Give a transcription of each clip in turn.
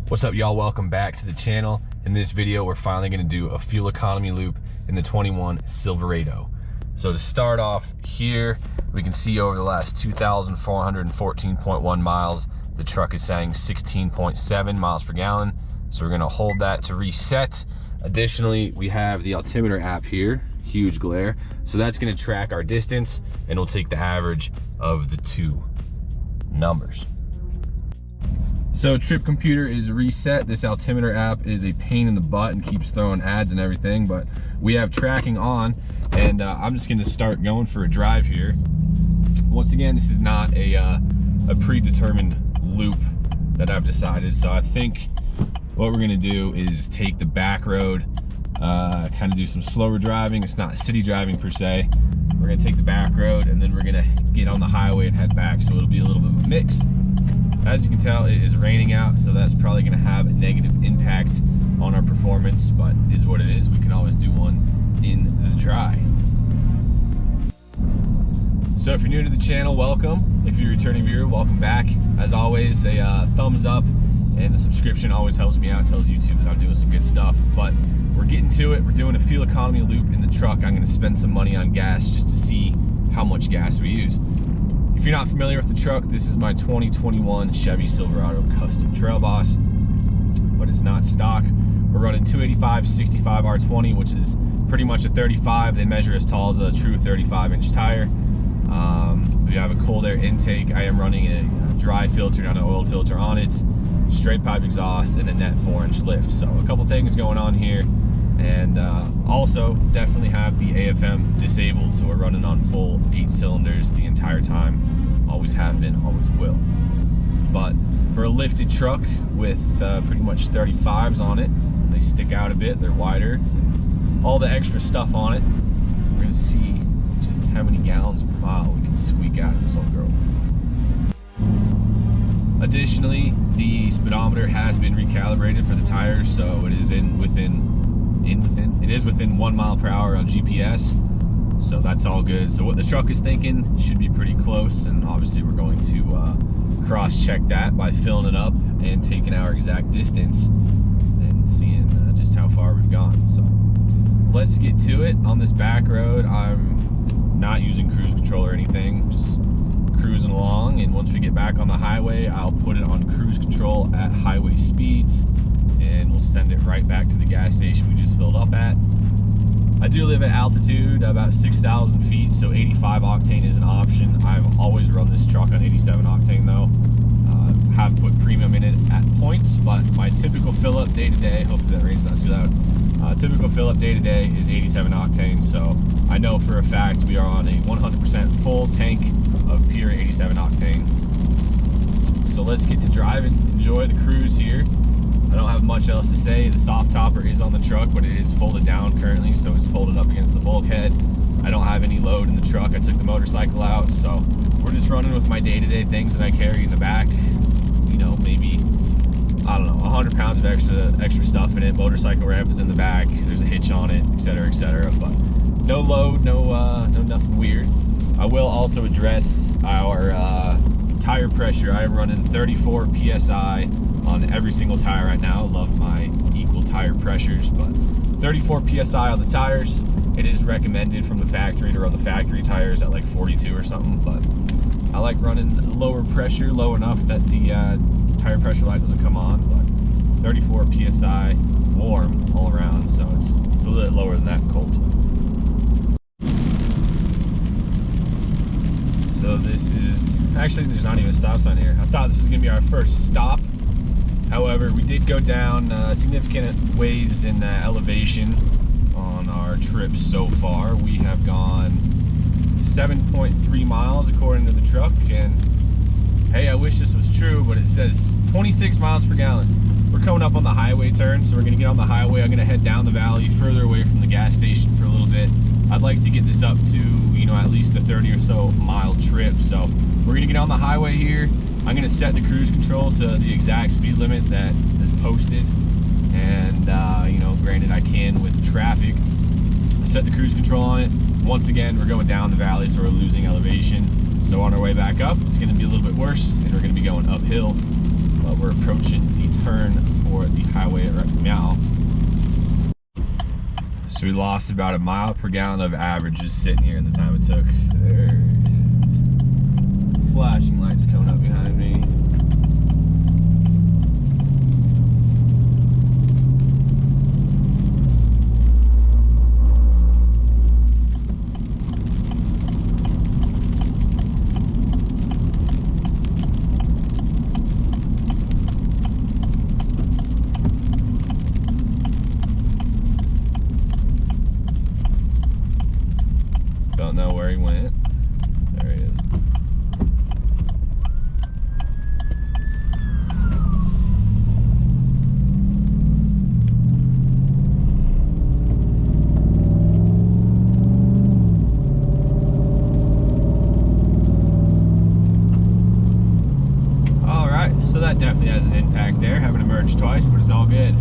What's up, y'all? Welcome back to the channel. In this video, we're finally gonna do a fuel economy loop in the 21 Silverado. So to start off here, we can see over the last 2,414.1 miles, the truck is saying 16.7 miles per gallon. So we're gonna hold that to reset. Additionally, we have the altimeter app here, huge glare. So that's gonna track our distance and we'll take the average of the two numbers. So trip computer is reset. This altimeter app is a pain in the butt and keeps throwing ads and everything, but we have tracking on, and I'm just gonna start going for a drive here. Once again, this is not a predetermined loop that I've decided, so I think what we're gonna do is take the back road, kind of do some slower driving. It's not city driving per se. We're gonna take the back road and then we're gonna get on the highway and head back, so it'll be a little bit of a mix. As you can tell, it is raining out, so that's probably gonna have a negative impact on our performance, but is what it is. We can always do one in the dry. So if you're new to the channel, welcome. If you're a returning viewer, welcome back. As always, a thumbs up and a subscription always helps me out, tells YouTube that I'm doing some good stuff. But we're getting to it. We're doing a fuel economy loop in the truck. I'm gonna spend some money on gas just to see how much gas we use. If you're not familiar with the truck, this is my 2021 Chevy Silverado Custom Trail Boss, but it's not stock. We're running 285 65 R20, which is pretty much a 35. They measure as tall as a true 35-inch tire. We have a cold air intake. I am running a dry filter, not an oil filter on it, straight pipe exhaust, and a net 4-inch lift. So a couple things going on here. And also definitely have the AFM disabled, so we're running on full 8 cylinders the entire time. Always have been, always will. But for a lifted truck with pretty much 35s on it, they stick out a bit, they're wider, all the extra stuff on it, we're gonna see just how many gallons per mile we can squeak out of this old girl. Additionally, the speedometer has been recalibrated for the tires, so it is within 1 mile per hour on GPS, so that's all good. So what the truck is thinking should be pretty close, and obviously we're going to cross-check that by filling it up and taking our exact distance and seeing just how far we've gone. So let's get to it. On this back road, I'm not using cruise control or anything, just cruising along, and once we get back on the highway, I'll put it on cruise control at highway speeds, and we'll send it right back to the gas station we just filled up at. I do live at altitude, about 6,000 feet, so 85 octane is an option. I've always run this truck on 87 octane though. Have put premium in it at points, but my typical fill up day to day, hopefully that rain's not too loud, typical fill up day to day is 87 octane, so I know for a fact we are on a 100% full tank of pure 87 octane. So let's get to driving, enjoy the cruise here. I don't have much else to say. The soft topper is on the truck, but it is folded down currently, so it's folded up against the bulkhead. I don't have any load in the truck. I took the motorcycle out, so we're just running with my day-to-day things that I carry in the back. You know, maybe, I don't know, 100 pounds of extra stuff in it. Motorcycle ramp is in the back. There's a hitch on it, etc., etc. But no load, no nothing weird. I will also address our tire pressure. I am running 34 PSI on every single tire right now. Love my equal tire pressures, but 34 PSI on the tires. It is recommended from the factory to run the factory tires at like 42 or something, but I like running lower pressure, low enough that the tire pressure light doesn't come on, but 34 PSI warm all around, so it's a little bit lower than that cold. So this is, actually there's not even a stop sign here. I thought this was gonna be our first stop. However, we did go down significant ways in elevation on our trip so far. We have gone 7.3 miles according to the truck, and hey, I wish this was true, but it says 26 miles per gallon. We're coming up on the highway turn, so we're gonna get on the highway. I'm gonna head down the valley further away from the gas station for a little bit. I'd like to get this up to, you know, at least a 30 or so mile trip. So we're gonna get on the highway here. I'm gonna set the cruise control to the exact speed limit that is posted. And, you know, granted I can with traffic. Set the cruise control on it. Once again, we're going down the valley, so we're losing elevation. So on our way back up, it's gonna be a little bit worse, and we're gonna be going uphill. But we're approaching the turn So we lost about 1 mile per gallon of average just sitting here in the time it took. There it is. Flashing lights coming up behind me. Don't know where he went. There he is. All right, so that definitely has an impact there, having to merge twice, but it's all good.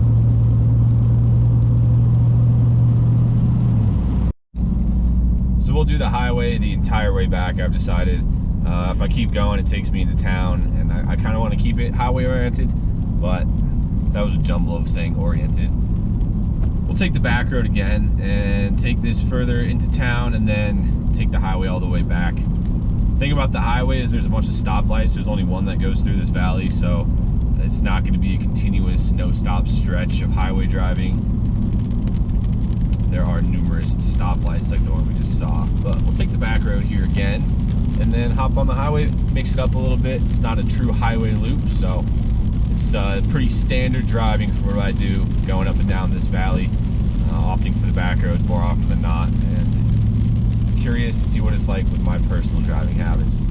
So we'll do the highway the entire way back. I've decided if I keep going, it takes me into town, and I kind of want to keep it highway oriented, but that was a jumble of saying oriented. We'll take the back road again and take this further into town, and then take the highway all the way back. The thing about the highway is there's a bunch of stoplights. There's only one that goes through this valley, so it's not going to be a continuous no-stop stretch of highway driving. There are numerous stoplights like the one we just saw, but we'll take the back road here again and then hop on the highway, mix it up a little bit. It's not a true highway loop, so it's pretty standard driving for what I do going up and down this valley, opting for the back roads more often than not, and curious to see what it's like with my personal driving habits.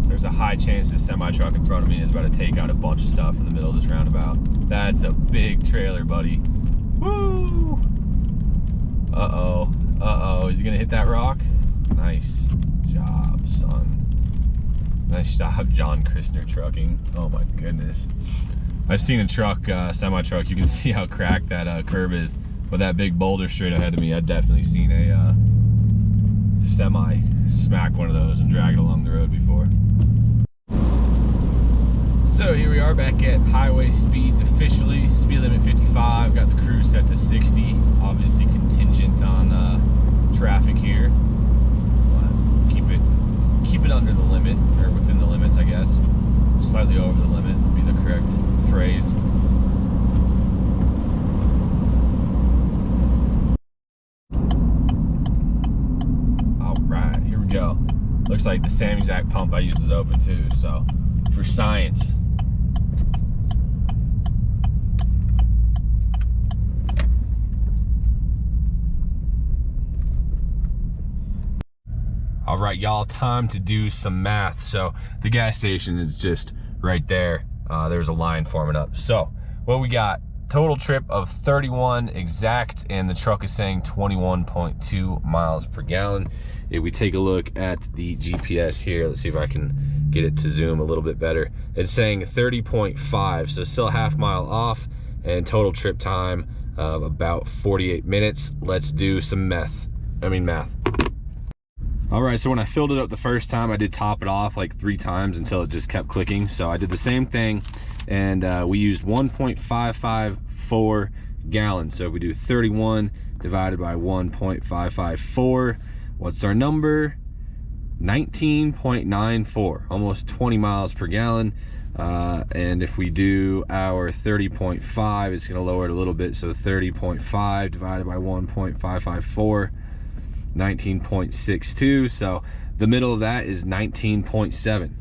There's a high chance this semi-truck in front of me is about to take out a bunch of stuff in the middle of this roundabout. That's a big trailer, buddy. Woo! Uh-oh. Uh-oh. Is he gonna hit that rock? Nice job, son. Nice job, John Christner Trucking. Oh my goodness. I've seen a truck, semi-truck. You can see how cracked that curb is. With that big boulder straight ahead of me, I've definitely seen a semi smack one of those and drag it along the road before. So here we are back at highway speeds officially. Speed limit 55, got the cruise set to 60. Obviously contingent on traffic here. But keep it under the limit, or within the limits, I guess. Slightly over the limit would be the correct phrase. All right, here we go. Looks like the same exact pump I use is open too, so for science. All right, y'all, time to do some math. So the gas station is just right there. There's a line forming up. So what we got, total trip of 31 exact, and the truck is saying 21.2 miles per gallon. If we take a look at the GPS here, let's see if I can get it to zoom a little bit better. It's saying 30.5, so still half mile off, and total trip time of about 48 minutes. Let's do some math. All right, so when I filled it up the first time, I did top it off like 3 times until it just kept clicking. So I did the same thing, and we used 1.554 gallons. So if we do 31 divided by 1.554, what's our number? 19.94, almost 20 miles per gallon. And if we do our 30.5, it's gonna lower it a little bit. So 30.5 divided by 1.554, 19.62, so the middle of that is 19.7.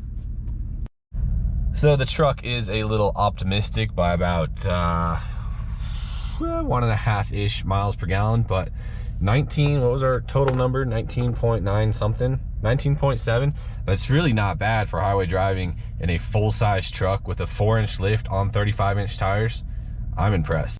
So the truck is a little optimistic by about 1.5-ish miles per gallon, but 19, what was our total number? 19.9 something, 19.7. That's really not bad for highway driving in a full-size truck with a 4-inch lift on 35-inch tires. I'm impressed.